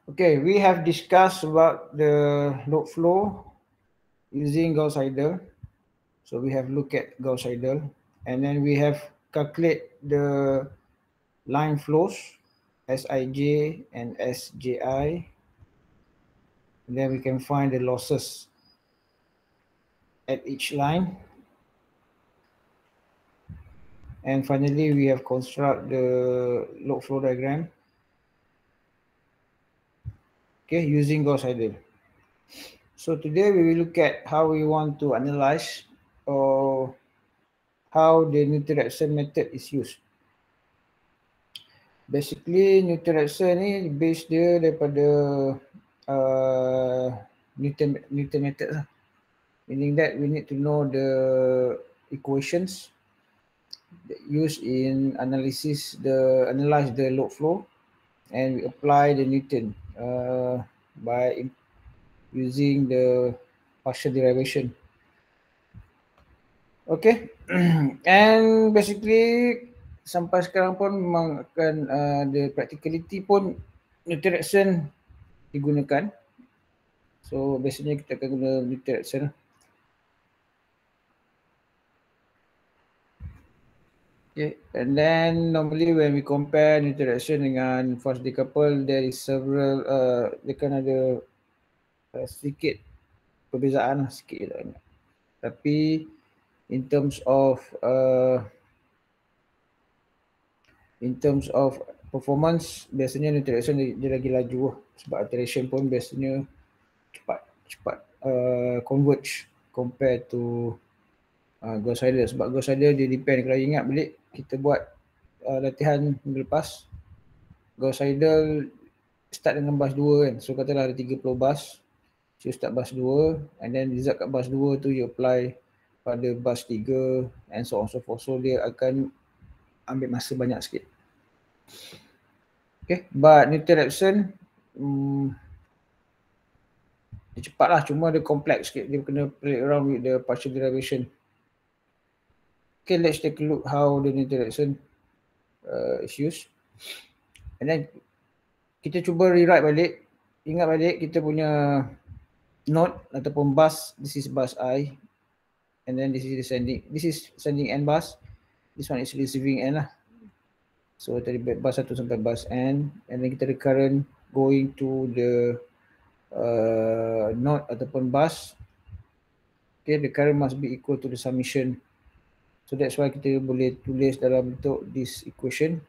Okay, we have discussed about the load flow using Gauss Seidel. So we have looked at Gauss Seidel, and then we have calculate the line flows Sij and Sji, and then we can find the losses at each line. And finally, we have construct the load flow diagram, okay, using Gauss Seidel. So today we will look at how we want to analyze or how the Newton-Raphson method is used. Basically Newton-Raphson ni base dia daripada Newton method lah. Meaning that we need to know the equations used in analyze the load flow, and we apply the Newton by using the partial derivation. Okay, and basically sampai sekarang pun memang akan the practicality pun Newton-Raphson digunakan. So biasanya kita akan guna Newton-Raphson. Okay, and then normally when we compare Newton-Raphson dengan force decouple, there is several dia kan ada sedikit perbezaan lah, sikit lah. Tapi in terms of performance, biasanya Newton-Raphson dia lagi laju lah. Sebab iteration pun biasanya cepat converge compared to Gauss Seidel. Sebab Gauss Seidel dia depend, kalau ingat balik kita buat latihan minggu lepas, Gauss Seidel start dengan bus 2 kan. So katalah ada 30 bus, so start bus 2, and then result kat bus 2 tu you apply pada bus 3 and so on so forth. So dia akan ambil masa banyak sikit. Okay, but Newton-Raphson dia cepat lah, cuma dia complex sikit, dia kena play around with the partial derivation. Okay, let's take a look how the Newton-Raphson is used. And then kita cuba rewrite balik, ingat balik kita punya node ataupun bus. This is bus I, and then this is sending end bus, this one is receiving end lah. So tadi bus 1 sampai bus n, and then kita ada current going to the node ataupun bus. Okay, the current must be equal to the summation. So that's why kita boleh tulis dalam bentuk this equation.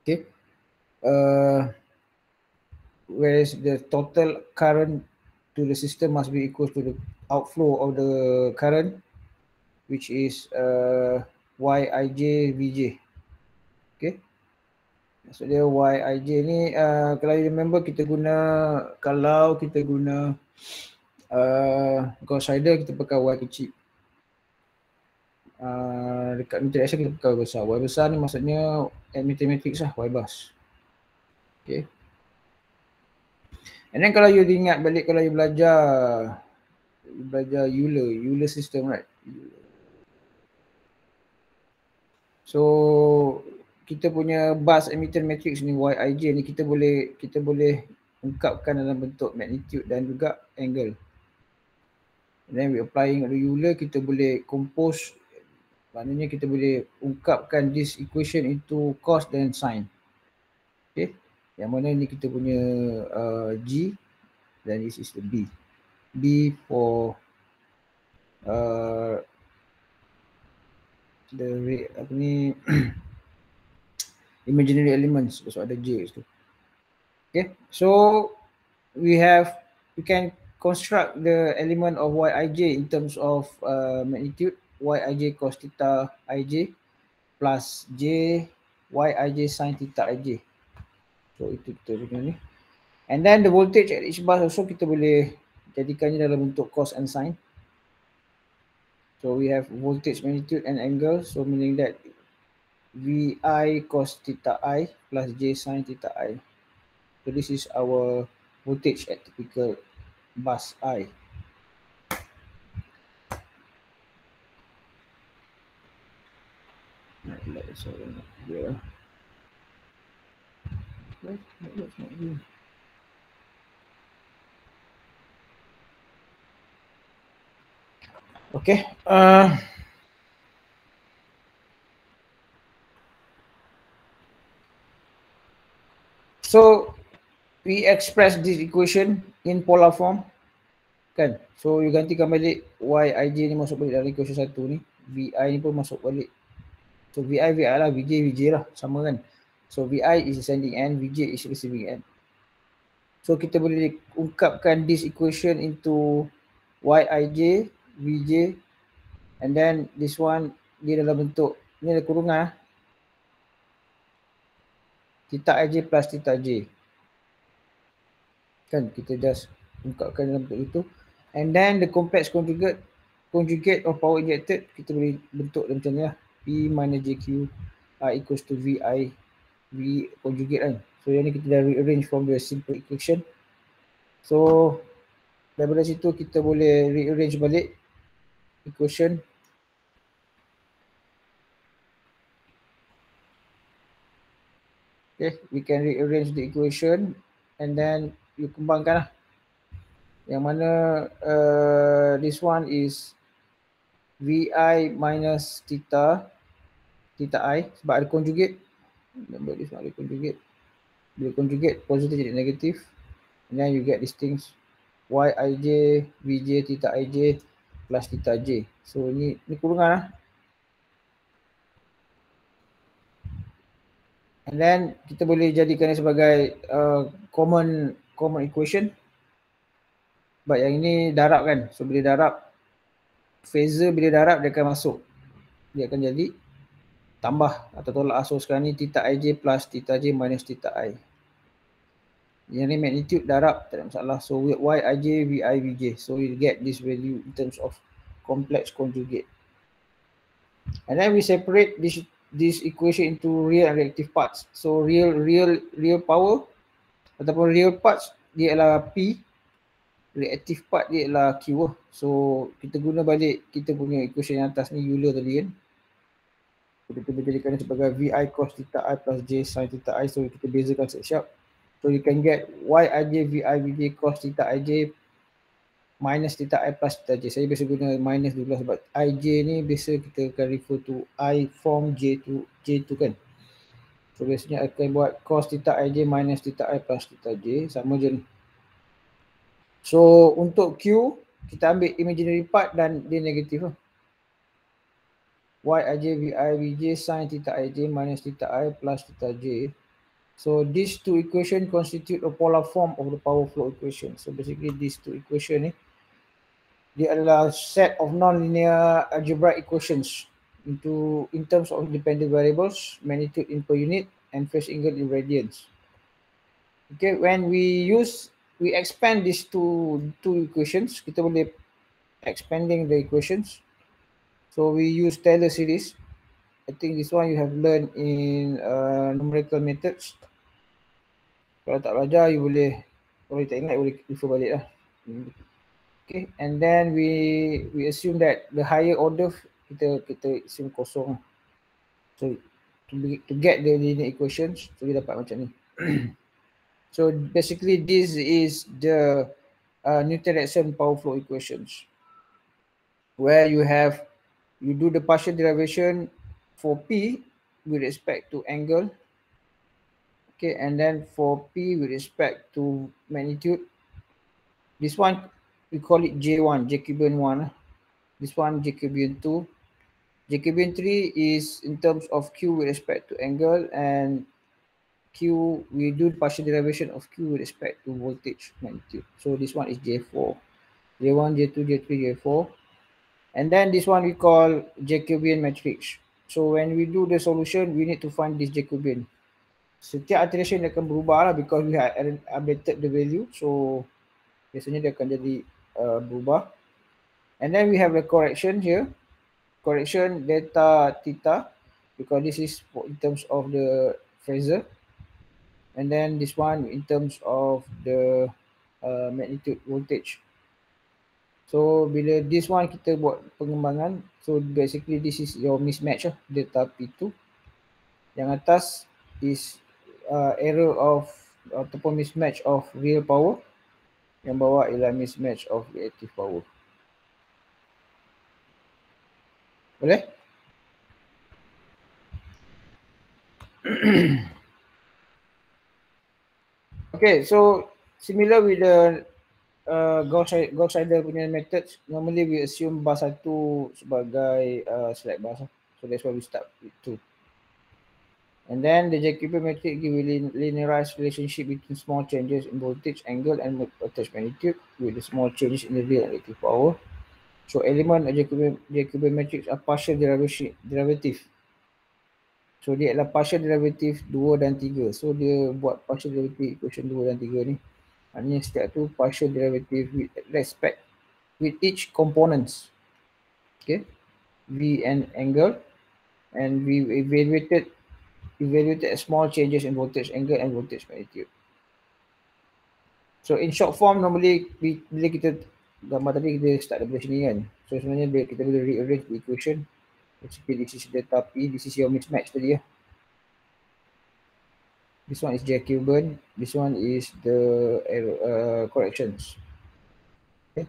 Okay, whereas the total current to the system must be equal to the outflow of the current, which is Yij Vj. Okay, so dia Yij ni kalau you remember kalau kita guna Gauss Seidel kita pakai Y kecil. Dekat Newton-Raphson kita pakai Y besar. Y besar ni maksudnya at mathematics lah, Y bus. Okay, and then kalau you ingat balik, kalau you belajar Euler system, right? So kita punya bus emitted matrix ni Yij ni kita boleh ungkapkan dalam bentuk magnitude dan juga angle. And then we applying the Euler, kita boleh compose, maknanya kita boleh ungkapkan this equation into cos dan sin. Okay, yang mana ni kita punya G dan this is the B. B for the apa ni imaginary elements, so ada J tu. Okay, so we can construct the element of Yij in terms of magnitude, Yij cos theta ij plus J Yij sin theta ij. So itu kita punya ni. And then the voltage at each bus also kita boleh jadikannya dalam bentuk cos and sin. So we have voltage, magnitude and angle, so meaning that Vi cos theta I plus J sin theta I. So this is our voltage at typical bus I. Okay. So we express this equation in polar form, kan? So you gantikan balik Yij ni masuk balik dalam equation 1 ni, Vi ni pun masuk balik. So Vi lah, Vj lah, sama kan? So Vi is ascending end, Vj is receiving end. So kita boleh ungkapkan this equation into Yij, Vj, and then this one dia dalam bentuk ni ada kurungan theta ij plus theta j. Kan kita just ungkapkan dalam bentuk itu. And then the complex conjugate of power injected kita boleh bentuk macam ni lah. P minus JQ equals to VI V conjugate kan. So yang ni kita dah rearrange from the simple equation. So daripada situ kita boleh rearrange balik equation. Okay, we can rearrange the equation and then you kembangkan lah. Yang mana this one is VI minus theta I sebab ada conjugate. Remember this one ada conjugate. Bila conjugate positive jadi negative, and then you get these things Yij, Vj, theta ij plus theta j. So ni kurungan lah. And then kita boleh jadikan sebagai common equation. Sebab yang ini darab kan. So bila darab, phasor bila darab dia akan masuk. Dia akan jadi tambah atau tolak asuh sekarang ni theta ij plus theta j minus theta I. Yang ni magnitude darab, tak ada masalah. So Yij, Vi, Vj. So you get this value in terms of complex conjugate. And then we separate this equation into real and reactive parts. So real power ataupun real parts dia adalah P, reactive part dia adalah Q. So kita guna balik kita punya equation yang atas ni Euler tadi kan. So, kita menjadikan sebagai Vi cos theta I plus J sin theta I. So kita bezakan siap-siap. So you can get Yij, Vi, Vj cos theta ij minus theta I plus theta j. Saya biasa guna minus dulu sebab Ij ni biasa kita akan refer to I from J2 kan. So biasanya akan buat cos theta ij minus theta I plus theta j. Sama je ni. So untuk Q, kita ambil imaginary part dan dia negatif lah. Yij, Vi, Vj sin theta ij minus theta I plus theta j. So these two equations constitute a polar form of the power flow equation. So basically these two equations ni dia adalah set of non-linear algebraic equations in terms of independent variables, magnitude in per unit, and phase angle in radians. Okay, when we expand these two equations, kita boleh expanding the equations. So we use Taylor series. I think this one you have learned in numerical methods. Kalau tak belajar, you boleh, kalau tak ingat, boleh refer balik lah. Okay, and then we assume that the higher order kita assume kosong. So to get the linear equations, so kita dapat macam ni. So basically this is the Newton-Raphson power flow equations, where you do the partial derivation for P with respect to angle. Okay, and then for P with respect to magnitude, this one we call it J1, Jacobian 1. This one Jacobian 2. Jacobian 3 is in terms of Q with respect to angle, and Q, we do partial derivation of Q with respect to voltage magnitude. So this one is J4. J1, J2, J3, J4. And then this one we call Jacobian matrix. So when we do the solution, we need to find this Jacobian. Setiap iteration akan berubah lah because we have updated the value. So biasanya dia akan jadi berubah. And then we have the correction here. Correction delta theta, because this is in terms of the phasor. And then this one in terms of the magnitude voltage. So bila this one kita buat pengembangan, so basically this is your mismatch lah, delta P2. Yang atas is error of ataupun mismatch of real power. Yang bawah ialah mismatch of reactive power. Boleh? Okay, so similar with the Gauss-Seidel punya methods, normally we assume bus 1 sebagai select bus. So that's why we start with 2. And then the Jacobian matrix give a linearized relationship between small changes in voltage, angle, and voltage magnitude with the small changes in the real electric power. So element of Jacobian matrix are partial derivative. So dia adalah partial derivative 2 dan 3. So dia buat partial derivative equation 2 dan 3 ni. Maknanya setiap tu partial derivative with respect with each components. Okay. V and angle, and we evaluated small changes in voltage angle and voltage magnitude. So in short form, normally bila kita gambar tadi kita start dari sini kan. So sebenarnya kita boleh rearrange the equation. Basically this is delta P, this is your mismatch tadi ya. This one is Jacobian, this one is the corrections. Okay.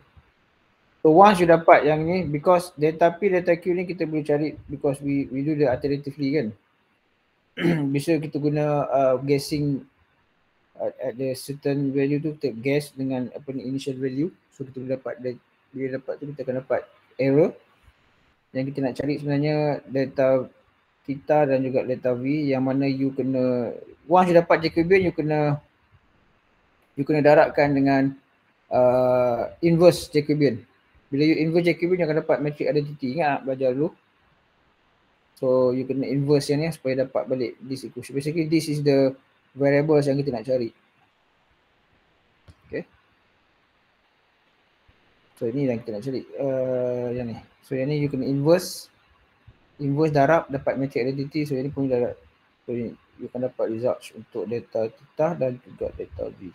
So once you dapat yang ni, because delta P, delta Q ni kita boleh cari because we do the alternatively kan. Bisa kita guna guessing at the certain value tu, kita guess dengan apa ni initial value. So kita boleh dapat, bila dapat tu kita akan dapat error. Yang kita nak cari sebenarnya delta theta dan juga delta V, yang mana you kena, once you dapat Jacobian, you kena darabkan dengan inverse Jacobian. Bila you inverse Jacobian, you akan dapat matrix identity. Ingat belajar dulu. So you kena inverse yang ni supaya dapat balik this equation. Basically this is the variables yang kita nak cari. Okay. So ini yang kita nak cari. Yang ni. So yang ni you kena inverse darab dapat matrix identity. So yang ni pun darab. So you akan dapat results untuk delta theta dan juga delta V.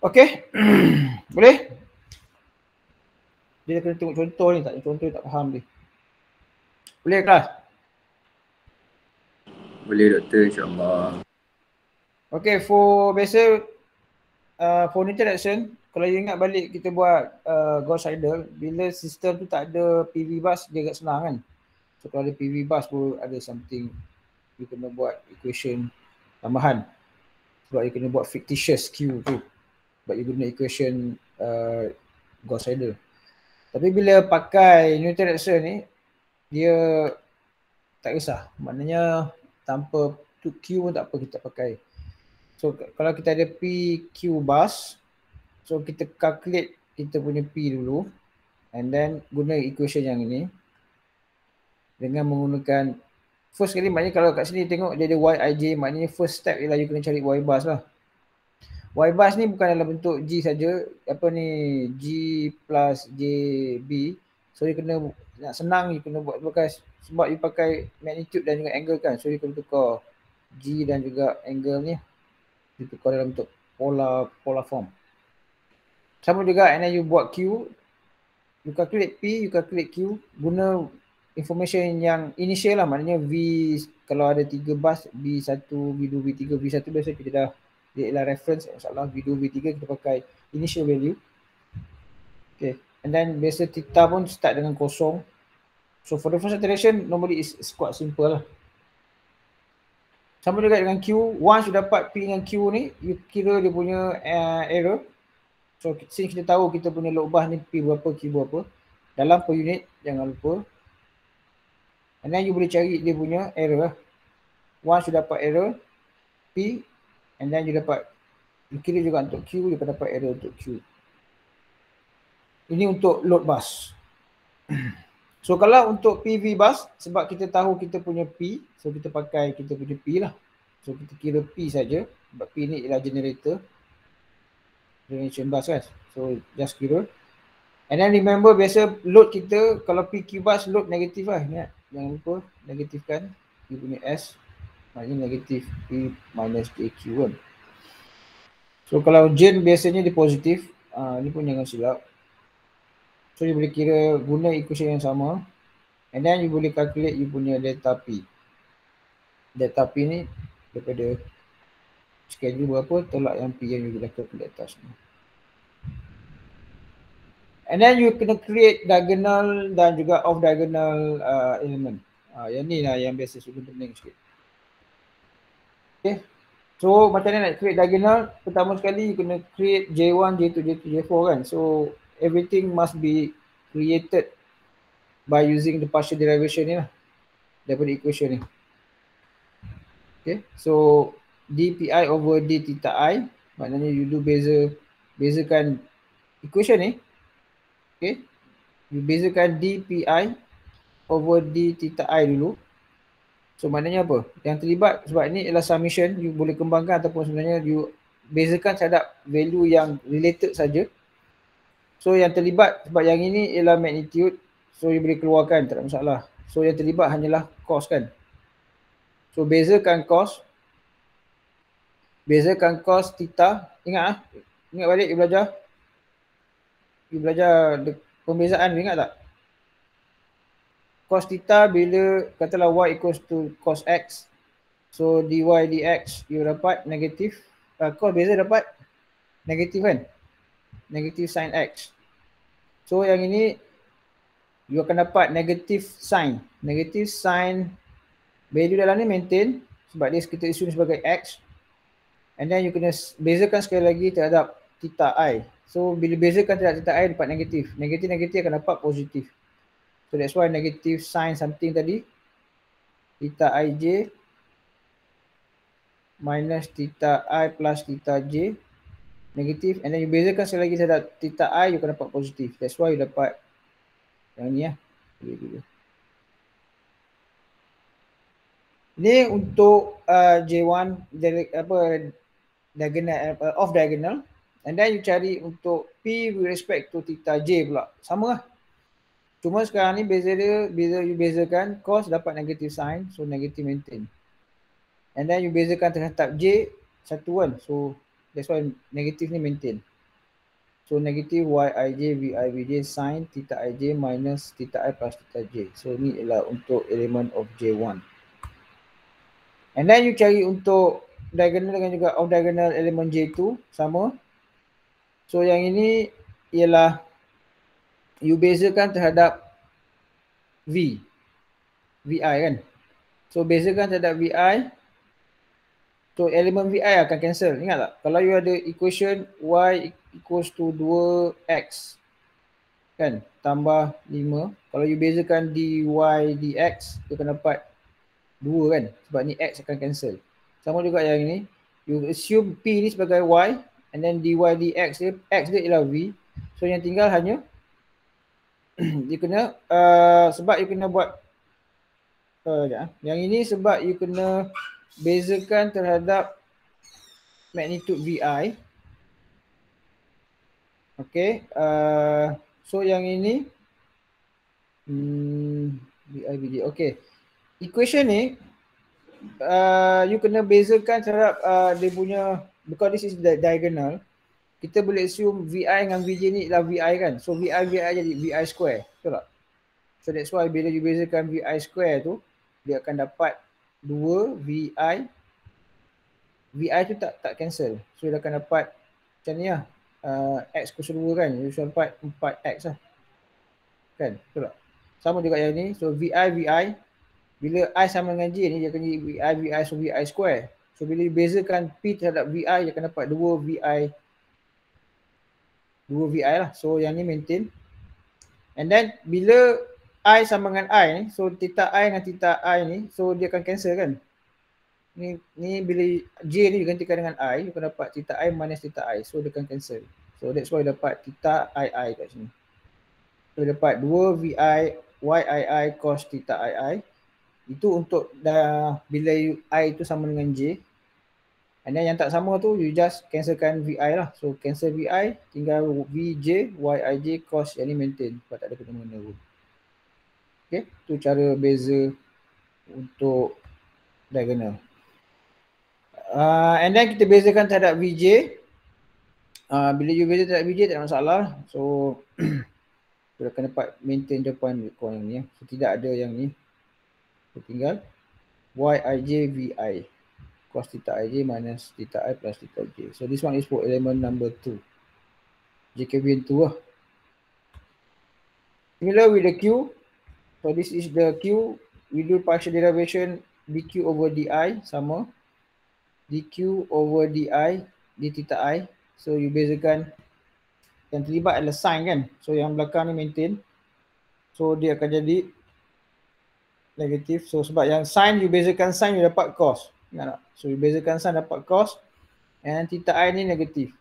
Okay. Boleh? Dia kena tengok contoh ni, tak contoh tak faham dia. Boleh kelas? Boleh doktor, insyaAllah. Okay, for biasa for interaction, kalau you ingat balik kita buat Gauss-Seidel, bila sistem tu tak ada PV bus, dia agak senang kan. So kalau ada PV bus pun ada something, you kena buat equation tambahan. Sebab you kena buat fictitious Q tu. Sebab you guna equation Gauss-Seidel. Tapi bila pakai Newton Raphson ni, dia tak kisah. Maknanya tanpa Q pun tak apa kita pakai. So kalau kita ada PQ bus, so kita calculate kita punya P dulu, and then guna equation yang ini dengan menggunakan, first kali maknanya kalau kat sini tengok dia ada Yij, maknanya first step ialah you kena cari Y bus lah. Y bus ni bukan dalam bentuk G saja, apa ni G plus JB. So you kena, nak senang you kena buat bekas, sebab you pakai magnitude dan juga angle kan. So you kena tukar G dan juga angle ni, ditukar dalam bentuk polar form. Sama juga, and then you buat Q, you calculate P, you calculate Q, guna information yang initial lah, maknanya V, kalau ada 3 bus, V1, V2, V3, V1 biasa kita dah, dia ialah reference, insyaAllah V2, V3 kita pakai initial value. Okay, and then biasa theta pun start dengan kosong. So for the first iteration, normally is quite simple lah. Sama juga dengan Q, once you dapat P dengan Q ni, you kira dia punya error. So since kita tahu kita punya load bus ni P berapa, Q berapa, dalam per unit, jangan lupa. And then you boleh cari dia punya error lah. Once you dapat error, P, and then you dapat, you kira juga untuk Q, you dapat error untuk Q. Ini untuk load bus. So kalau untuk PV bus, sebab kita tahu kita punya P, so kita pakai kita punya P lah. So kita kira P saja, sebab P ni ialah generator, generation bus kan. So just kira. And then remember biasa load kita, kalau PQ bus load negatif lah, ingat. Jangan lupa negatifkan you punya S, maknanya negatif P minus JQ kan. So kalau gen biasanya dia positif, ni pun jangan silap. So you boleh kira guna equation yang sama, and then you boleh calculate you punya delta P. Delta P ni daripada schedule berapa, tolak yang P yang you dah calculate atas ni. And then you kena create diagonal dan juga off diagonal element. Yang ni lah yang biasa sudah pening sikit. Okay. So macam mana nak create diagonal? Pertama sekali you kena create J1, J2, J3, J4 kan. So everything must be created by using the partial derivation ni lah. Daripada equation ni. Okay. So dpi over d theta I. Maknanya you do bezakan equation ni. Okay. You bezakan dpi over d theta I dulu. So maknanya apa? Yang terlibat sebab ni ialah summation, you boleh kembangkan ataupun sebenarnya you bezakan terhadap value yang related saja. So yang terlibat sebab yang ini ialah magnitude, so you boleh keluarkan, tak ada masalah. So yang terlibat hanyalah cos kan. So bezakan cos theta. Ingat ingat balik you belajar pembezaan, you ingat tak? Cos theta bila katalah y equals to cos x. So dy dx you dapat negatif. Cos beza dapat negatif kan? Negatif sin x. So yang ini you akan dapat negatif sin. Negatif sin value dalam ni maintain sebab dia kita assume sebagai x. And then you kena bezakan sekali lagi terhadap theta I. So bila bezakan terhadap theta I dapat negatif. Negatif akan dapat positif. So that's why negative sin something tadi. Theta ij minus theta I plus theta j. Negatif. And then you bezakan sekali lagi terhadap theta I, you akan dapat positif. That's why you dapat yang ni ya. Ini untuk J1 diagonal, off diagonal. And then you cari untuk P with respect to theta j pula. Sama lah. Cuma sekarang ni beza dia, bila you bezakan cos dapat negative sign, so negative maintain. And then you bezakan terhadap j satu kan, so that's why negative ni maintain. So negative yij vij sin theta ij minus theta I plus theta j. So ni ialah untuk elemen of J1. And then you cari untuk diagonal dengan juga off diagonal elemen J2 sama. So yang ini ialah you bezakan terhadap V. VI kan. So bezakan terhadap VI. So elemen VI akan cancel. Ingat tak? Kalau you ada equation Y equals to 2X. Kan? Tambah 5. Kalau you bezakan dy dx. You akan dapat 2 kan. Sebab ni X akan cancel. Sama juga yang ini. You assume P ni sebagai Y. And then dy dx dia. X dia ialah V. So yang tinggal hanya you kena sebab you kena buat yang ini sebab you kena bezakan terhadap magnitude VI. Okay. So yang ini VI VJ. Okay. Equation ni you kena bezakan terhadap dia punya, because this is the diagonal. Kita boleh assume VI dengan VJ ni ialah VI kan. So VI jadi VI square. Betul tak? So that's why bila you bezakan VI square tu, dia akan dapat 2 VI. VI tu tak cancel. So dia akan dapat macam ni lah. X kuasa 2 kan. You should dapat 4X lah. Kan? Betul tak? Sama juga yang ni. So VI. Bila I sama dengan J ni, dia akan jadi VI. So VI square. So bila you bezakan P terhadap VI, dia akan dapat 2 VI lah. So yang ni maintain. And then bila I sama dengan I ni, so theta I dengan theta I ni, so dia akan cancel kan. Ni bila J ni digantikan dengan I, you akan dapat theta I minus theta I. So dia akan cancel. So that's why dapat theta I kat sini. So dapat 2 VI YII cos theta II. Itu untuk bila I itu sama dengan J. And then yang tak sama tu you just cancelkan VI lah. So cancel VI, tinggal VJ, YIJ, cos yang ni maintain. Sebab tak ada kena-mena pun. Okay, tu cara beza untuk diagonal. And then kita bezakan terhadap VJ. Bila you beza terhadap VJ tak ada masalah. So kita akan dapat maintain depan yang ni. So tidak ada yang ni. So tinggal YIJ VI. Cos theta ij minus theta I plus theta j. So this one is for element number 2. JKVN 2 lah. Similar with the Q. So this is the Q. We do partial derivation dq over di sama dq over di d theta I. So you bezakan yang terlibat adalah sin kan. So yang belakang ni maintain. So dia akan jadi negatif. So sebab yang sin you bezakan sin you dapat cos. Ingat tak? So you bezakan sin dapat cos. And theta I ni negatif.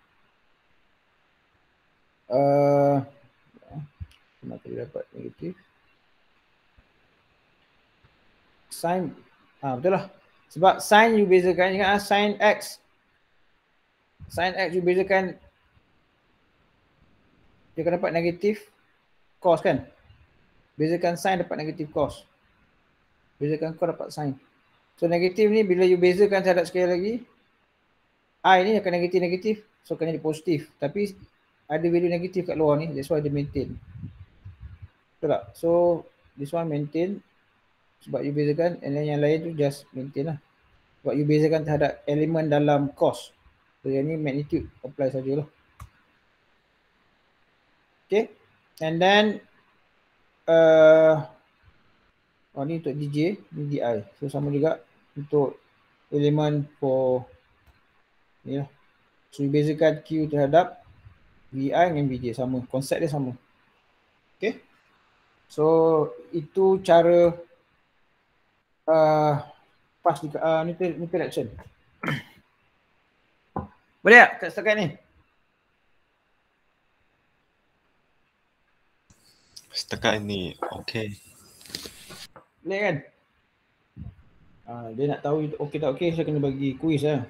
Kenapa dia dapat negatif? Sin, betul lah. Sebab sin you bezakan, ingat sin X. Sin X you bezakan, dia akan dapat negatif cos kan. Bezakan sin dapat negatif cos. Bezakan cos dapat sin. So negatif ni bila you bezakan terhadap sekali lagi, I ni akan negatif-negatif. So akan jadi positif. Tapi ada value negatif kat luar ni. That's why dia maintain. Betul tak? So this one maintain. Sebab you bezakan. And then yang lain tu just maintain lah. Sebab you bezakan terhadap elemen dalam cos. So yang ni magnitude apply sajalah. Okay. And then ni untuk DJ, ni DI. So sama juga untuk elemen for ni lah. So you bezakan Q terhadap VI dengan VJ sama. Konsep dia sama. Okay. So itu cara fast interaction. Boleh tak kat setakat ni? Setakat ni okey. Boleh kan? Dia nak tahu okey tak okey, saya kena bagi quiz lah.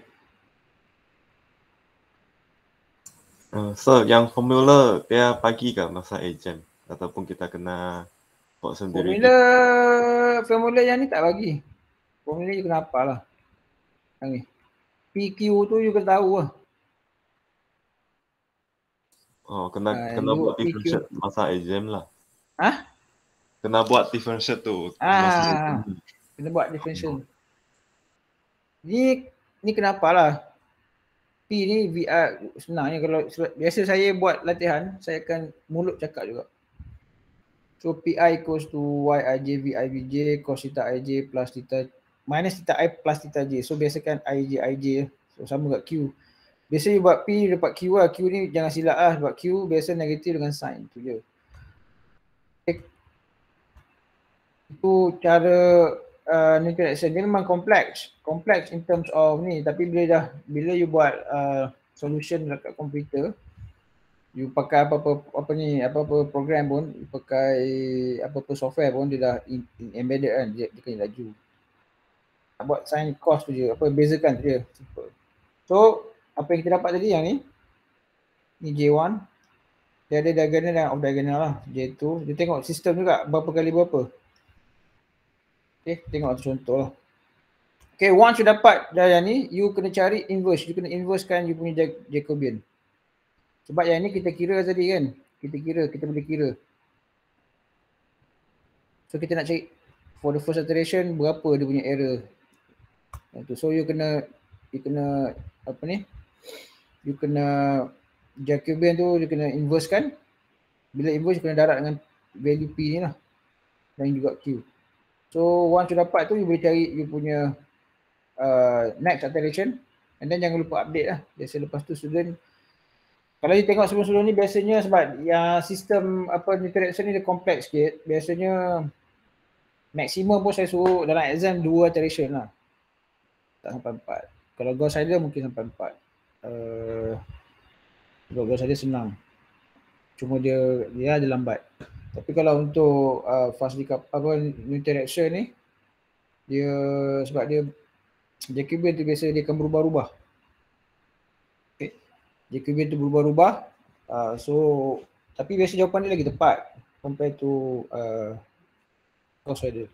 So yang formula dia bagi ke masa exam ataupun kita kena buat sendiri? Formula yang ni tak bagi. Formula you kena hafal lah. Yang ni. PQ tu you kena tahu lah. Oh, kena buat differentiate masa exam lah. Kena buat differentiate tu masa exam. Kena buat differentiate. Ni kenapa lah? P ni VR senangnya kalau biasa saya buat latihan, saya akan mulut cakap juga. So PI equals to YIJ VIVJ cos theta IJ plus theta minus theta I plus theta J. So biasakan IJ. So sama kat Q. Biasa you buat P dapat Q lah. Q ni jangan silap lah. Sebab Q biasa negatif dengan sin. Tu je. Okay. Itu cara interaction. Dia memang kompleks. Kompleks in terms of ni. Tapi bila you buat solution dekat komputer, you pakai apa-apa program pun, you pakai apa-apa software pun, dia dah embedded kan. Dia kena laju. Nak buat sin cos tu je. Bezakan tu je. Simple. So, apa yang kita dapat tadi yang ni J1. Dia ada diagonal dan off diagonal lah. J2. Dia tengok sistem juga berapa kali berapa. Okay, tengok contoh lah. Okay, once you dapat dah yang ni, you kena cari inverse. You kena inversekan you punya Jacobian. Sebab yang ni kita kira tadi kan. Kita boleh kira. So kita nak cari for the first iteration berapa dia punya error. So you kena you kena Jacobian tu you kena inverse kan. Bila inverse you kena darab dengan value P ni lah. Dan juga Q. So once you dapat tu you boleh cari you punya next iteration. And then jangan lupa update lah. Biasa lepas tu student, kalau you tengok sebelum-sebelum ni biasanya sebab yang sistem interaction ni dia kompleks sikit. Biasanya maksimum pun saya suruh dalam exam 2 iteration lah. Tak sampai 4. Kalau Gauss Seidel mungkin sampai 4. Gauss Seidel senang. Cuma dia ada lambat. Tapi kalau untuk fast interaction ni, dia sebab dia Jacobian tu biasa dia akan berubah-ubah. Okay. Jacobian tu berubah-ubah. So tapi biasa jawapan dia lagi tepat compare to Gauss Seidel.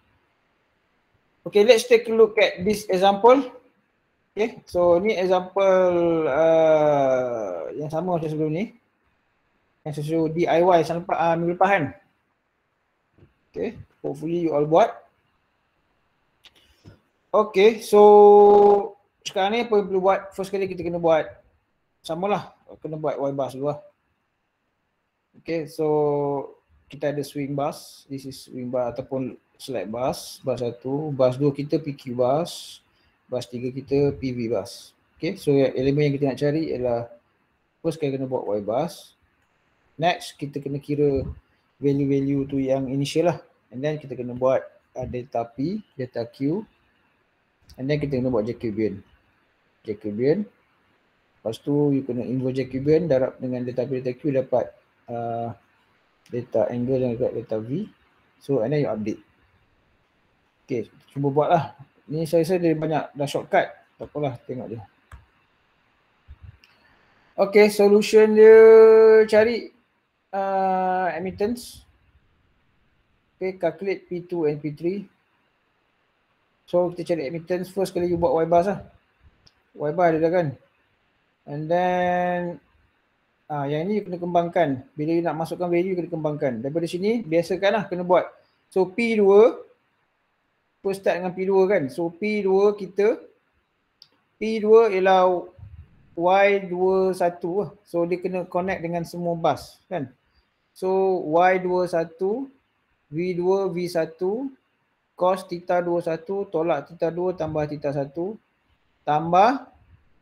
Okay, let's take a look at this example. Okay, so ni example yang sama macam sebelum ni. Yang sesuai DIY minggu lepas kan. Okay, hopefully you all buat. Okay, so sekarang ni apa yang perlu buat? First kali kita kena buat samalah, kena buat Y bars dulu lah. Okay, so kita ada swing bus. This is swing bus ataupun select bus. Bus 1, bus 2 kita PQ bus. Bus 3 kita PV bus. Okay, so elemen yang kita nak cari ialah first kita kena buat Y bus. Next, kita kena kira value-value tu yang initial lah. And then kita kena buat delta P, delta Q. And then kita kena buat Jacobian. Lepas tu you kena inverse Jacobian, darab dengan delta P, delta Q dapat delta angle dan delta V. So and then you update. Okay, cuba buat lah. Ni saya rasa dia banyak dah shortcut. Tak apalah, tengok dia. Okay, solution dia cari admittance. Okay, calculate P2 and P3. So kita cari admittance, first kali you buat Y bus lah. Y bus ada dah kan. And then yang ni you kena kembangkan. Bila you nak masukkan value, kena kembangkan. Daripada sini, biasakan lah kena buat. So P2, first start dengan P2 kan. So P2 ialah Y21 lah. So dia kena connect dengan semua bus kan. So Y21, V2, V1, cos theta 21 tolak theta 2 tambah theta 1 tambah,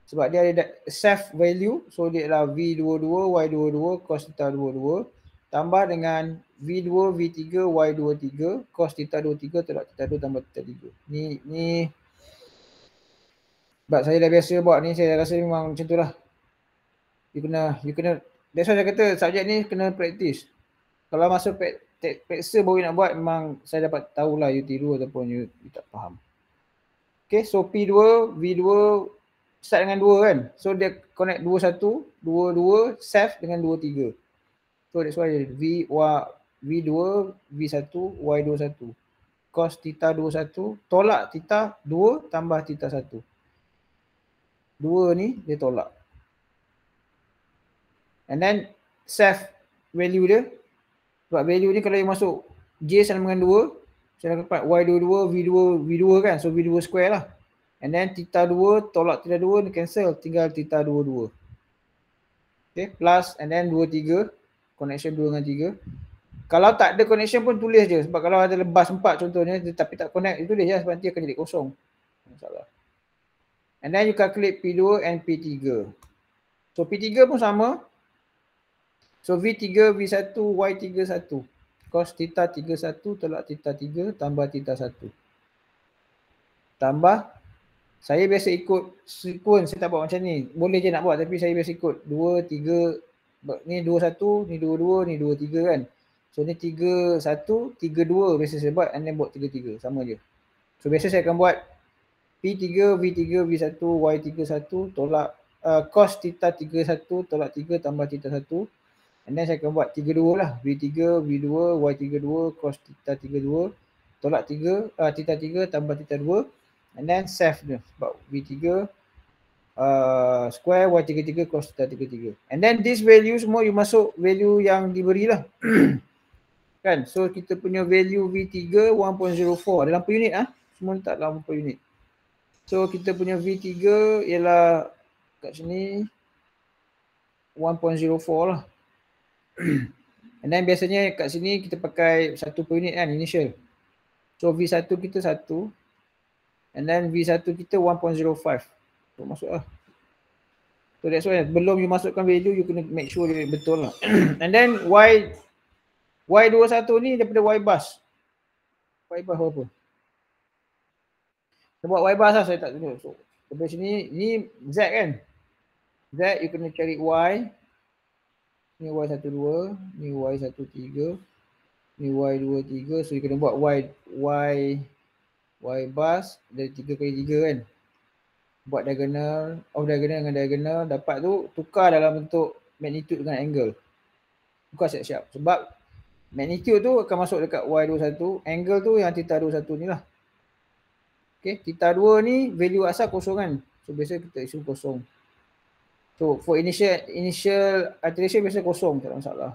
sebab dia ada self value, so dia adalah V22, Y22, cos theta 22 tambah dengan V2, V3, Y23, cos theta 23 tolak theta 2 tambah theta 3. Ni sebab saya dah biasa buat ni, saya rasa memang macam tu lah. You kena, that's why saya kata subjek ni kena practice. Kalau masa praksa baru nak buat, memang saya dapat tahulah you tiru ataupun you tak faham. Okay, so P2, V2 start dengan 2 kan. So dia connect 21, 22, self dengan 23. So that's why V2, V1, Y21. Cos theta 21 tolak theta 2 tambah theta 1. 2 ni dia tolak. And then self value dia. Sebab value ni kalau you masuk J sama dengan 2, saya dapat Y22, V2 kan. So V2 square lah. And then theta 2 tolak theta 2 ni cancel. Tinggal theta 22. Okay, plus and then 23. Connection 2 dengan 3. Kalau tak ada connection pun tulis je. Sebab kalau ada bus 4 contohnya tapi tak connect, tulis je sebab nanti akan jadi kosong. Masalah. And then you calculate P2 and P3. So P3 pun sama. So V3, V1, Y31. Cos theta 31 tolak theta 3 tambah theta 1. Tambah, saya biasa ikut sequence, saya tak buat macam ni. Boleh je nak buat tapi saya biasa ikut 2, 3, ni 21, ni 22, ni 23 kan. So ni 3, 1, 3, 2 biasa saya buat and then buat 3, 3. Sama je. So biasa saya akan buat P3, V3, V1, Y31 tolak cos theta 31 tolak 3 tambah theta 1. And then saya akan buat 32 lah. V3, V2, Y32, cos theta 32 tolak 3, theta 3 tambah theta 2. And then self dia. Sebab V3 square, Y33, cos theta 33. And then this value semua you masuk value yang diberi lah. Kan? So kita punya value V3 1.04 dalam per unit ah. Semua letak dalam per unit. So kita punya V3 ialah kat sini 1.04 lah. And then biasanya kat sini kita pakai 1 per unit kan, initial. So V1 kita 1. And then V1 kita 1.05. So masuk lah. So that's why belum you masukkan value, you kena make sure dia betul lah. And then Y21 ni daripada Y bus. Y bus apa? Kita buat Y bus lah, saya tak tunjuk. So dari sini, ni Z kan. Z you kena cari Y. Ni Y12, ni Y13, ni Y23. So you kena buat Y bus dari 3 kali 3 kan. Buat diagonal, off diagonal dengan diagonal. Dapat tu tukar dalam bentuk magnitude dengan angle. Tukar siap-siap. Sebab magnitude tu akan masuk dekat Y21. Angle tu yang theta 21 ni lah. Okay, theta 2 ni value asal kosong kan. So biasa kita isi kosong. So for initial iteration biasa kosong, tak ada masalah.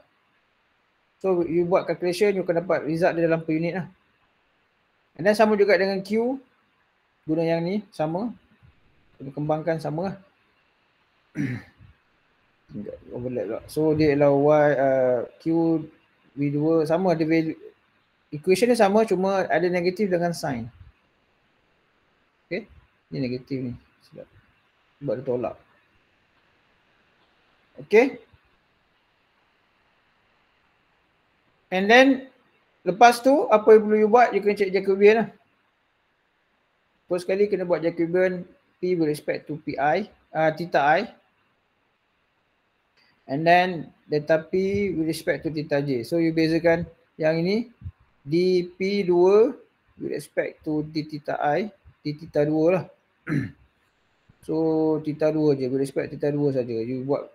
So you buat calculation, you akan dapat result dia dalam per unit lah. And then sama juga dengan Q. Guna yang ni, sama. Kita kembangkan sama lah. Overlap lah. So dia adalah Q V2 sama, ada value, equation dia sama, cuma ada negatif dengan sign. Okay, ni negatif ni sebab dia tolak. Okay, and then lepas tu apa yang perlu you buat, you kena check Jacobian lah. First sekali kena buat Jacobian P with respect to PI, theta I, and then delta P with respect to theta J. So you bezakan yang ini dP2 with respect to d theta I, d theta 2 lah. So theta 2 je, with respect theta 2 saja you buat.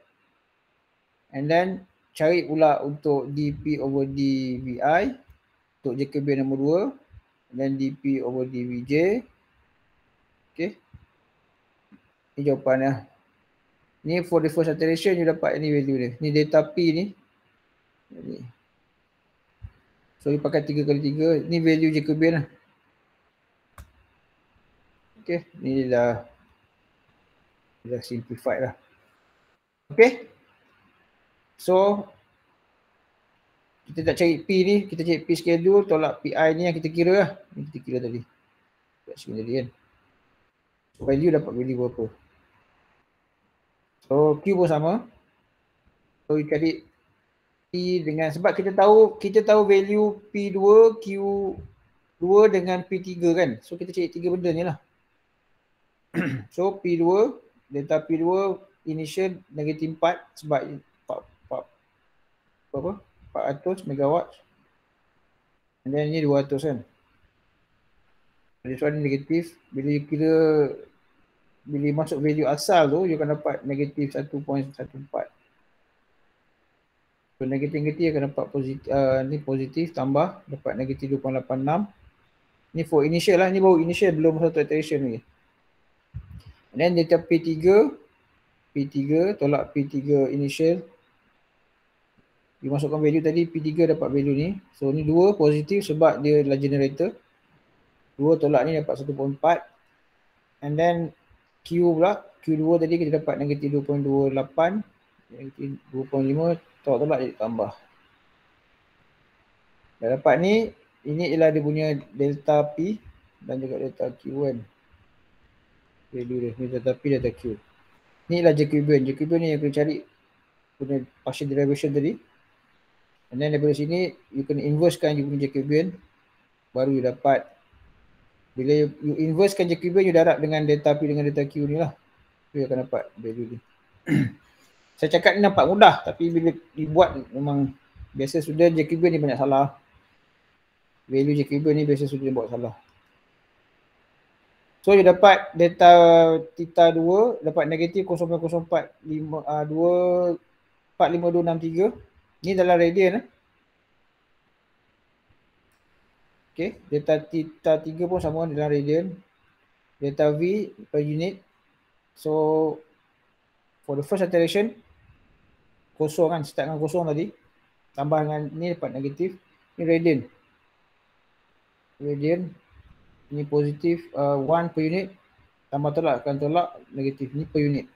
And then cari pula untuk dP over dVi untuk Jacobian nombor 2, and then dP over dVj. Okay, ni jawapannya. Ni for the first iteration you dapat ni value dia. Ni delta P ni. So you pakai 3 kali 3, ni value Jacobian lah. Okay, ni dah simplified lah. Okay, so kita tak cari P ni, kita cari P schedule, tolak PI ni yang kita kira lah. Ni kita kira tadi. Sini tadi kan. So value dapat value berapa. So Q pun sama. So you cari P dengan, sebab kita tahu value P2, Q2 dengan P3 kan. So kita cari 3 benda ni lah. So P2, delta P2 initial negatif 4 sebab 400 megawatt. And then ni 200 kan. This one negatif. Bila you kira, bila masuk value asal tu, you akan dapat negatif 1.14. So negatif akan dapat positif, ni positif tambah dapat negatif 2.86. Ni for initial lah, ni baru initial, belum satu iteration lagi. And then delta P3 tolak P3 initial. You masukkan value tadi, P3 dapat value ni. So ni 2 positif sebab dia adalah generator. 2 tolak ni dapat 1.4. And then Q pula, Q2 tadi kita dapat negatif 2.28. Negatif 2.5, tolak jadi tambah. Dah dapat ni, ini ialah dia punya delta P dan juga delta Q kan. Value dia, ni delta P, delta Q. Ni ialah Jacobian. Jacobian ni yang kena cari punya partial derivation tadi. And then daripada sini, you kena inversekan you punya Jacobian. Baru you dapat. Bila you inversekan Jacobian, you darab dengan delta P dengan delta Q ni lah. You akan dapat value ni. Saya cakap ni nampak mudah. Tapi bila dibuat memang biasa sudah Jacobian ni banyak salah. Value Jacobian ni biasa sudah buat salah. So you dapat delta theta 2 dapat negatif 0.0455263. Ni dalam radian. Okay, delta theta 3 pun sama dalam radian. Delta V per unit. So for the first iteration kosong kan, start dengan kosong tadi. Tambah dengan ni dapat negatif. Ni radian. Radian. Ni positif 1 per unit. Tambah tolak akan tolak negatif. Ni per unit.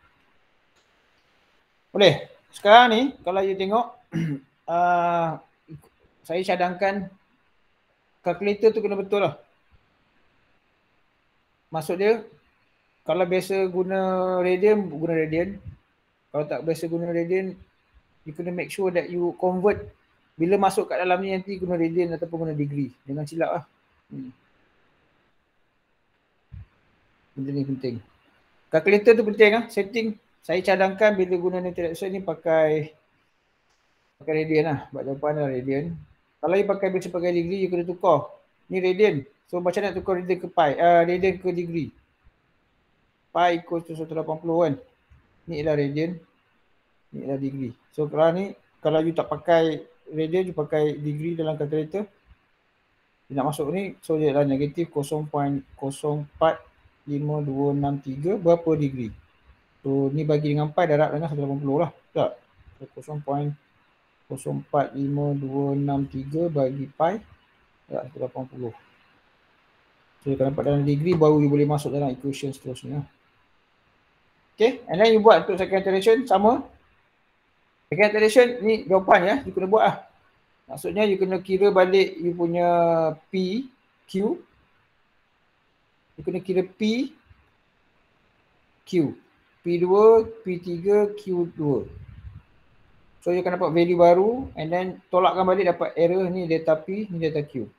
Boleh. Sekarang ni kalau you tengok saya cadangkan kalkulator tu kena betul lah. Maksud dia kalau biasa guna radian, guna radian. Kalau tak biasa guna radian, you kena make sure that you convert. Bila masuk kat dalam ni nanti guna radian ataupun guna degree. Jangan silap lah. Benda ni penting. Kalkulator tu penting lah. Setting. Saya cadangkan bila guna interaction ni pakai radian lah. Buat jawapan lah radian. Kalau you pakai biasa pakai degree, you kena tukar. Ni radian. So macam nak tukar radian ke pi? Radian ke degree. Pi equals to 180 kan. Ni ialah radian. Ni ialah degree. So kalau ni, kalau you tak pakai radian, you pakai degree dalam kalkulator. You nak masuk ni, so dia adalah negatif 0.045263 berapa degree. So ni bagi dengan pi darab dengan 180 lah. Tak? So 0.045263 bagi pi darab 180. So you akan dapat dalam degree, baru you boleh masuk dalam equation seterusnya. Okay, and then you buat untuk second iteration sama. Second iteration ni jawapan ya, you kena buat lah. Maksudnya you kena kira balik you punya P, Q. You kena kira P, Q. P2, P3, Q2. So you akan dapat value baru and then tolakkan balik dapat error ni data P, ni data Q.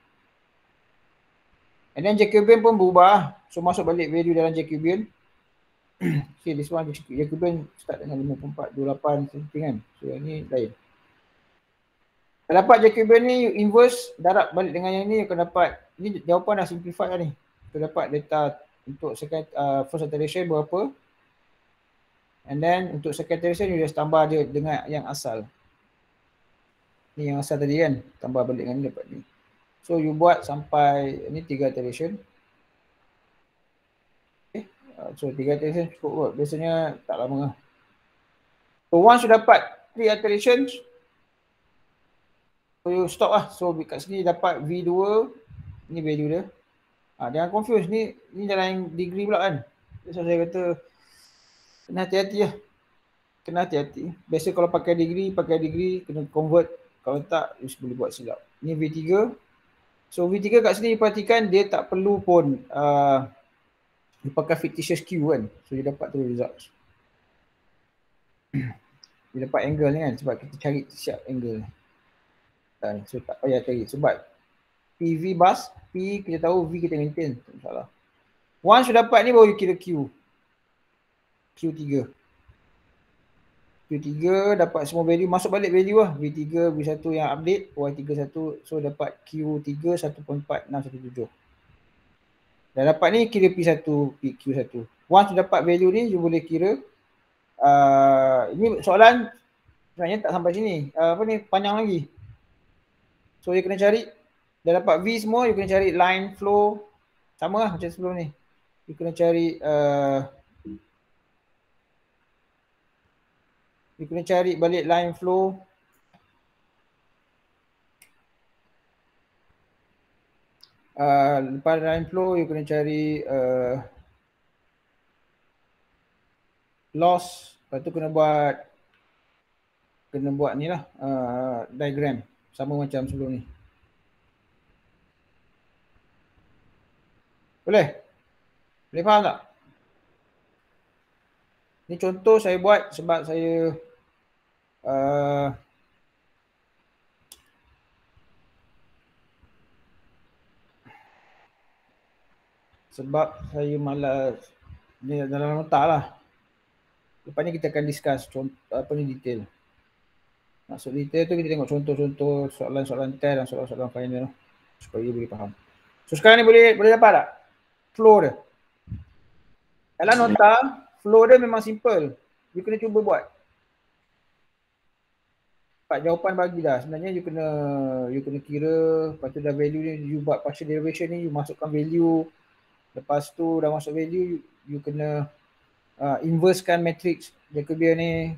And then Jacobian pun berubah. So masuk balik value dalam Jacobian. Okay, this one Jacobian start dengan 54, 28 something kan. So yang ni lain. Kalau dapat Jacobian ni, you inverse, darab balik dengan yang ni, you akan dapat, ni jawapan dah simplified lah ni. You dapat data untuk first iteration berapa. And then untuk second iteration, you just tambah dia dengan yang asal. Ni yang asal tadi kan, tambah balik dengan ni dapat ni. So you buat sampai, ni 3 iteration. Okay. So 3 iteration cukup kot, biasanya tak lama lah. So once you dapat 3 iterations, so you stop lah. So kat sini dapat V2, ni value dia. Jangan confuse, ni dalam degree pula kan. So saya kata, kena hati-hati lah. Kena hati-hati. Biasa kalau pakai degree, kena convert. Kalau tak, you boleh buat silap. Ni V3. So V3 kat sini perhatikan, dia tak perlu pun dia pakai fictitious Q kan. So dia dapat terus results. Dia dapat angle ni kan, sebab kita cari siap angle ni. So tak payah cari sebab PV bus, P kita tahu, V kita maintain, tak masalah. Once you dapat ni baru you kira Q. Q3 dapat semua value, masuk balik value lah. V3, V1 yang update, Y31, so dapat Q3 1.4617. Dah dapat ni kira P1, PQ1. Once you dapat value ni, you boleh kira. Ini soalan sebenarnya tak sampai sini. Panjang lagi. So, you kena cari, dah dapat V semua, you kena cari line flow. Sama lah macam sebelum ni. You kena cari, balik line flow. Lepas line flow, you kena cari loss. Lepas tu kena buat ni lah, diagram. Sama macam sebelum ni. Boleh? Boleh faham tak? Ni contoh saya buat sebab saya malas. Ni dalam otak lah. Lepas ni kita akan discuss detail. Maksud detail tu kita tengok contoh-contoh soalan-soalan test dan soalan-soalan final supaya boleh faham. So sekarang ni boleh dapat tak? Flow dia. Dalam nota, flow dia memang simple. You kena cuba buat. Jawapan bagi dah. Sebenarnya you kena kira, lepas tu dah value ni, you buat partial derivation ni, you masukkan value. Lepas tu dah masuk value, you kena inversekan matrix Jacobian ni.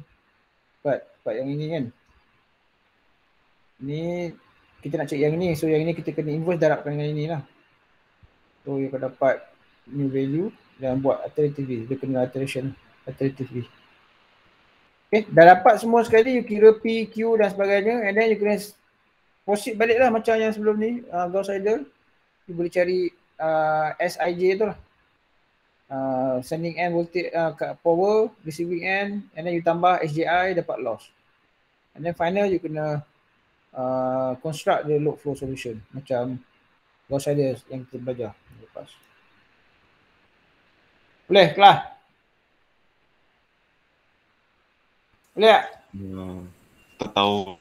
Part yang ini kan. Ni kita nak cek yang ini, so yang ini kita kena inverse darabkan dengan ini lah. So you akan dapat new value dan buat iteratively. Dia kena iteration iteratively. Okay, dah dapat semua sekali, you kira P, Q dan sebagainya, and then you kena proceed balik lah macam yang sebelum ni, Gauss-Seidel. You boleh cari SIJ tu lah. Sending end voltage, power, receiving end, and then you tambah SJI, dapat loss. And then final you kena construct the load flow solution macam Gauss-Seidel yang kita belajar lepas. Boleh kelas? Boleh tak? Tak tahu.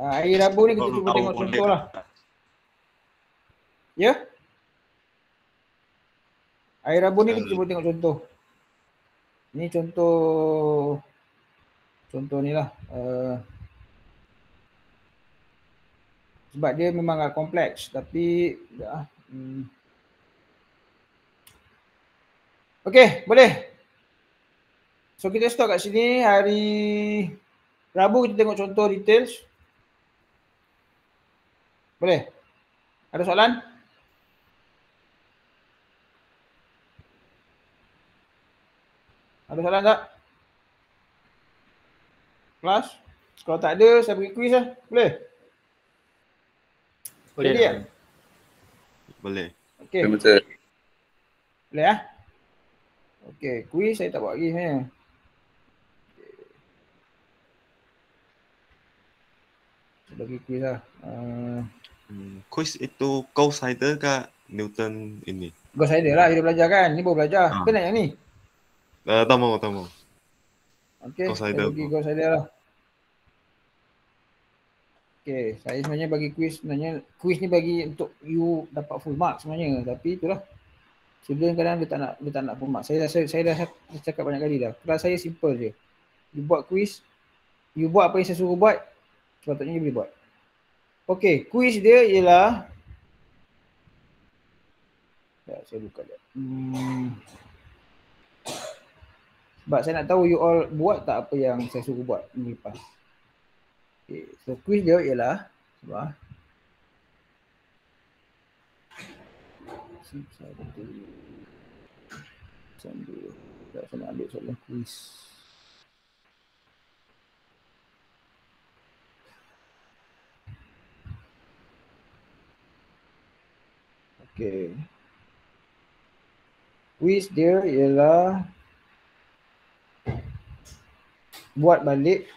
Hari Rabu ni kita cuba tengok contoh lah. Ya? Hari Rabu ni kita cuba tengok contoh. Ni contoh ni lah. Sebab dia memang agak kompleks tapi okey, boleh. So kita stop kat sini. Hari Rabu kita tengok contoh details. Boleh? Ada soalan? Ada soalan tak? Kelas? Kalau tak ada, saya bagi kuis lah. Boleh? Boleh Jadi lah. tak? Boleh. Okey. Betul. Boleh lah. Okey, kuis saya tak buat lagi sebenarnya. Saya bagi kuis lah. Kuis itu Gauss-Seidel ke Newton ini? Gauss-Seidel lah, kita belajar kan? Ni baru belajar. Kena yang ni? Tak mau. Okey, saya bagi Gauss-Seidel lah. Okey, saya sebenarnya bagi kuis, sebenarnya kuis ni bagi untuk you dapat full mark sebenarnya, tapi itulah. Student kadang dia tak nak full mark. Saya dah cakap banyak kali dah. Kelas saya simple je. You buat kuis, you buat apa yang saya suruh buat, sepatutnya you boleh buat. Okey, kuis dia ialah saya buka dia. Sebab saya nak tahu you all buat tak apa yang saya suruh buat minggu lepas. Okay. So kuis dia ialah sebab saya nak ambil soalan kuis. Okay. Kuis dia ialah buat balik.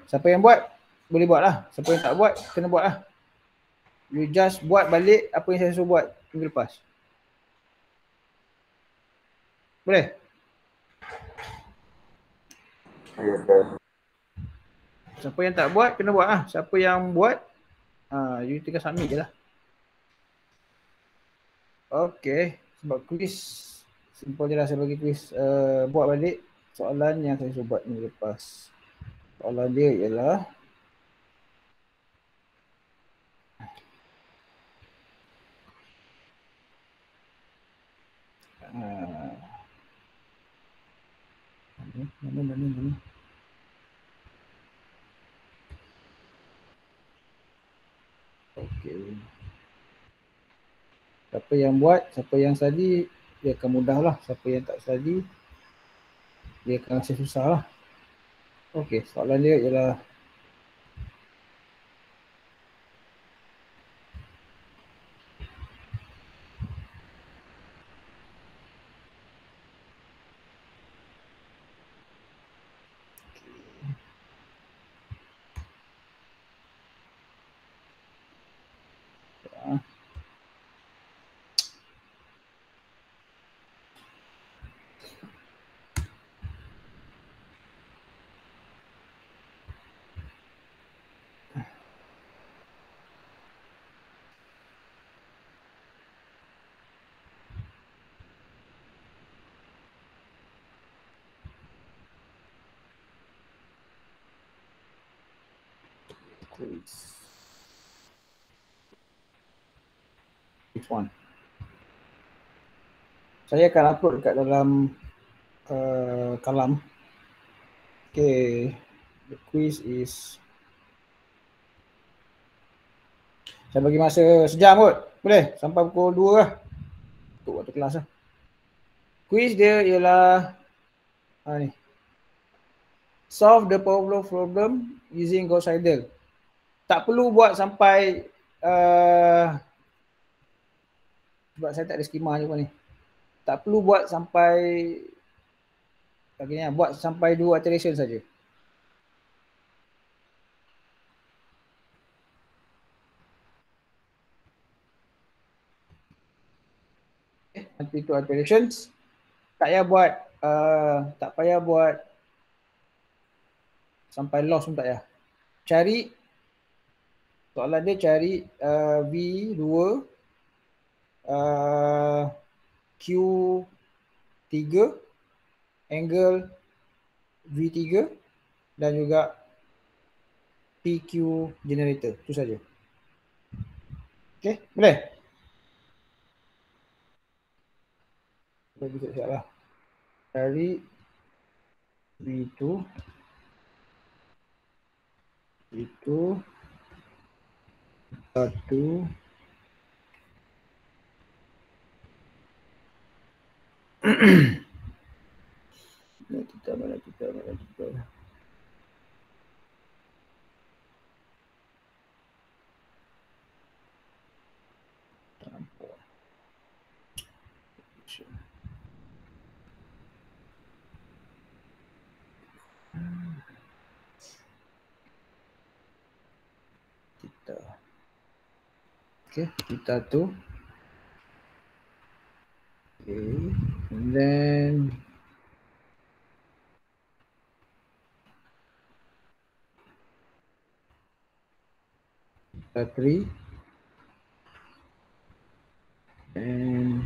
Siapa yang buat, boleh buat lah. Siapa yang tak buat, kena buat lah. You just buat balik apa yang saya suruh buat minggu lepas. Boleh? Siapa yang tak buat, kena buat lah. Siapa yang buat, you tinggal submit je lah. Okay. Sebab kuis, simple je lah saya bagi kuis. Buat balik soalan yang saya suruh buat minggu lepas. Soalan dia ialah mana. Okey. Siapa yang buat, siapa yang study, dia akan mudah lah. Siapa yang tak study, dia akan rasa susah lah. Okey, soalan dia ialah which one? Saya akan upload dekat dalam kalam. Okay, the quiz is, saya bagi masa sejam kot. Boleh? Sampai pukul 2 lah. Untuk waktu kelas lah. Quiz dia ialah ni. Solve the problem using Gauss-Seidel. Tak perlu buat sampai sebab saya tak ada skema je pun ni. Tak perlu buat sampai buat sampai 2 iteration saja. Nanti 2 iterations. Tak payah buat sampai loss pun tak payah. Cari soalan dia, cari V2 Q3 angle V3 dan juga PQ generator. Itu saja. Okey, boleh? Bagi siap lah. Cari V2 itu 1 1 Mana kita. Okay, kita tu. Okay, and then kita 3 and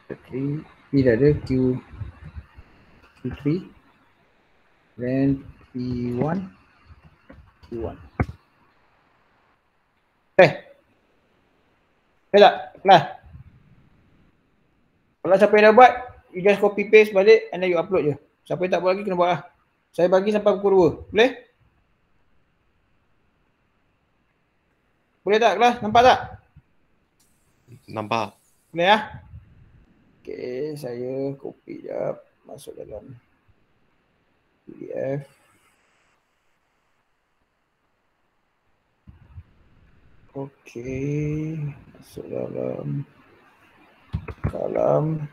kita 3 tidak ada Q3 then P1 tak? Kelas. Kalau siapa yang dah buat, you just copy paste balik and then you upload je. Siapa yang tak buat lagi kena buat lah. Saya bagi sampai pukul 2. Boleh? Boleh tak kelas? Nampak tak? Nampak. Boleh ya? Okay, saya copy jap. Masuk dalam PDF. Okay, masuk dalam kalam.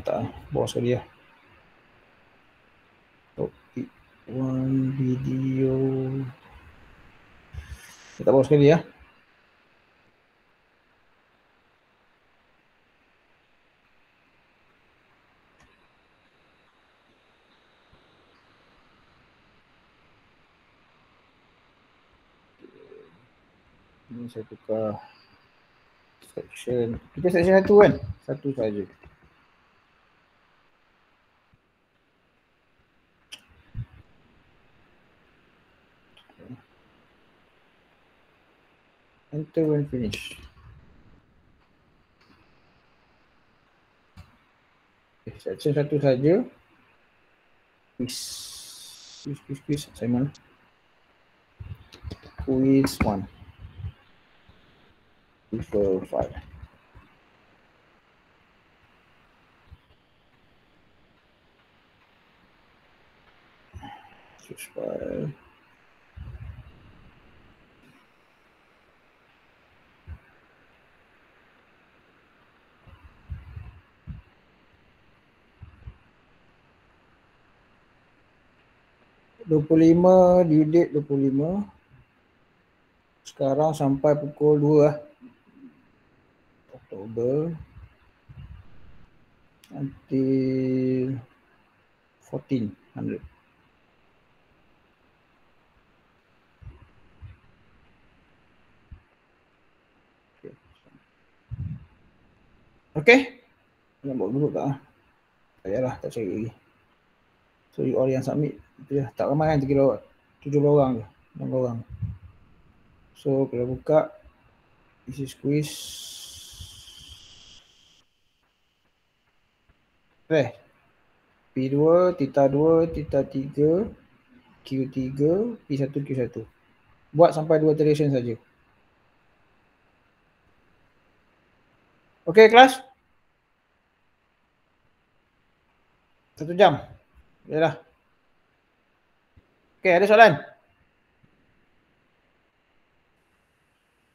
Tak, bawa sekali ya. Topic 1 video. Kita bawa sekali ya. Ini saya tukar section. Kita section 1 kan? Satu saja. Enter when finish. Okay, section 1 saja. Quiz. Saya mana? Quiz 1. Prefer file. Choose file. Dua puluh lima, due date 25. Sekarang sampai pukul 2 Oktober until 1400. Okay. Nak buat dulu tak? Tak payahlah, tak cari lagi. So you all yang submit itu ya. Tak ramai kan, 17 orang je, 6 orang. So kalau buka, this is quiz. P2, Theta 2, Theta 3, Q3, P1, Q1. Buat sampai 2 iteration saja. Okay kelas? 1 jam. Yalah. Okay, ada soalan?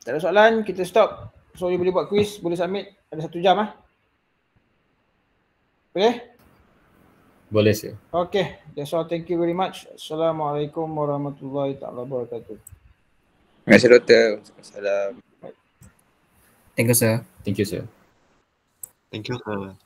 Tak ada soalan, kita stop. So you boleh buat quiz, boleh submit. Ada 1 jam ah. Boleh? Boleh sir. Okay, that's all. Thank you very much. Assalamualaikum warahmatullahi wabarakatuh. Terima kasih doktor. Assalamualaikum. Thank you sir. Thank you sir. Thank you, sir.